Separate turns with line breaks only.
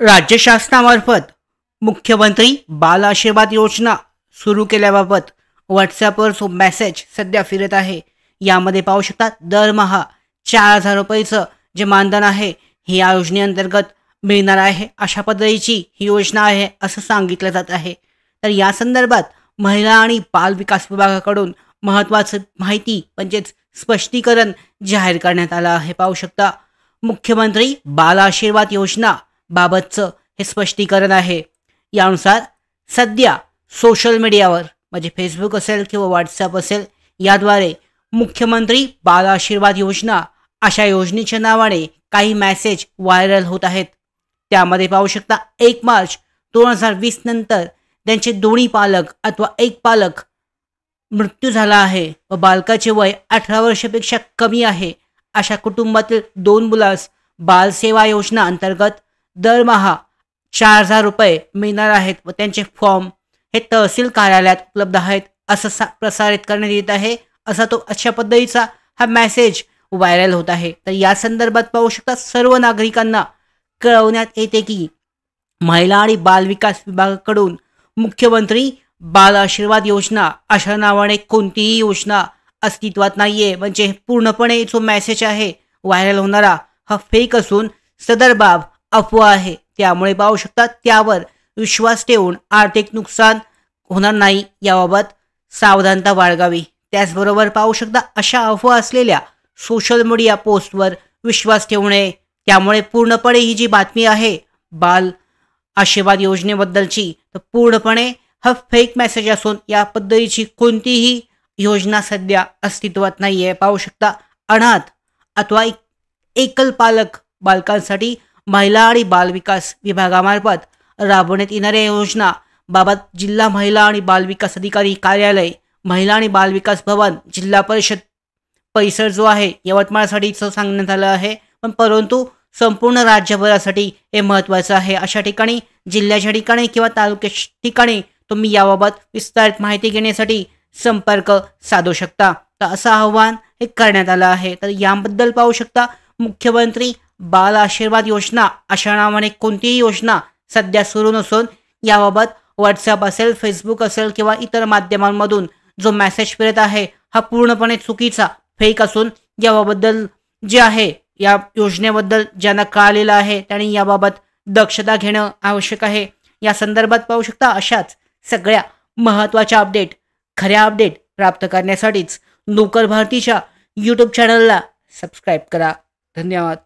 राज्य शासनामार्फत मुख्यमंत्री बाल आशीर्वाद योजना सुरू केल्याबाबत व्हॉट्सॲपवर जो मेसेज सध्या फिरत आहे, यामध्ये पाहू शकता दरमहा 4,000 रुपयेचं जे मानधन आहे हे या योजनेअंतर्गत मिळणार आहे. अशा पद्धतीची ही योजना आहे असं सांगितलं जात आहे. तर या संदर्भात महिला आणि बाल विकास विभागाकडून महत्त्वाचं माहिती म्हणजेच स्पष्टीकरण जाहीर करण्यात आलं आहे. पाहू शकता मुख्यमंत्री बाल आशीर्वाद योजना बाबतचं हे स्पष्टीकरण आहे. यानुसार सध्या सोशल मीडियावर म्हणजे फेसबुक असेल किंवा व्हॉट्सॲप असेल याद्वारे मुख्यमंत्री बाल आशीर्वाद योजना अशा योजनेच्या नावाने काही मेसेज व्हायरल होत आहेत. त्यामध्ये पाहू शकता 1 मार्च 2020 नंतर त्यांचे दोन्ही पालक अथवा एक पालक मृत्यू झाला आहे व बालकाचे वय 18 वर्षापेक्षा कमी आहे अशा कुटुंबातील 2 मुलास बालसेवा योजना अंतर्गत दरमहा 4,000 रुपये मिळणार आहेत व त्यांचे फॉर्म हे तहसील कार्यालयात उपलब्ध आहेत असं प्रसारित करण्यात येत आहे. अशा पद्धतीचा हा मेसेज व्हायरल होत आहे. तर या संदर्भात पाहू शकता सर्व नागरिकांना कळवण्यात येते की महिला आणि बाल विकास विभागाकडून मुख्यमंत्री बाल आशीर्वाद योजना अशा नावाने कोणतीही योजना अस्तित्वात नाहीये. म्हणजे पूर्णपणे जो मेसेज आहे व्हायरल होणारा हा फेक असून सदर बाब अफवा आहे. त्यामुळे पाहू शकता त्यावर विश्वास ठेवून आर्थिक नुकसान होणार नाही याबाबत सावधानता बाळगावी. त्याचबरोबर पाहू शकता अशा अफवा असलेल्या सोशल मीडिया पोस्टवर विश्वास ठेवू नये. त्यामुळे पूर्णपणे ही जी बातमी आहे बाल आशीर्वाद योजनेबद्दलची तर पूर्णपणे हा फेक मेसेज असून या पद्धतीची कोणतीही योजना सध्या अस्तित्वात नाही आहे. पाहू शकता अनाथ अथवा एकल पालक बालकांसाठी महिला आणि बाल विकास विभागामार्फत राबवण्यात येणाऱ्या योजना बाबत जिल्हा महिला आणि बाल विकास अधिकारी कार्यालय, महिला आणि बाल विकास भवन, जिल्हा परिषद परिसर जो आहे यवतमाळसाठीचं सांगण्यात आलं आहे. पण परंतु संपूर्ण राज्यभरासाठी हे महत्त्वाचं आहे. अशा ठिकाणी जिल्ह्याच्या ठिकाणी किंवा तालुक्याच्या ठिकाणी तुम्ही याबाबत विस्तारित माहिती घेण्यासाठी संपर्क साधू शकता. तर असं आव्हान हे करण्यात आलं आहे. तर याबद्दल पाहू शकता मुख्यमंत्री बाल आशीर्वाद योजना अशा नावाने कोणतीही योजना सध्या सुरू नसून याबाबत व्हॉट्सॲप असेल, फेसबुक असेल किंवा इतर माध्यमांमधून जो मेसेज फिरत आहे हा पूर्णपणे चुकीचा फेक असून याबाबद्दल जे आहे या योजनेबद्दल ज्यांना कळालेलं आहे त्यांनी याबाबत दक्षता घेणं आवश्यक आहे. या संदर्भात पाहू शकता अशाच सगळ्या महत्त्वाच्या अपडेट, खऱ्या अपडेट प्राप्त करण्यासाठीच नोकर भारतीच्या यूट्यूब चॅनलला सबस्क्राईब करा. धन्यवाद.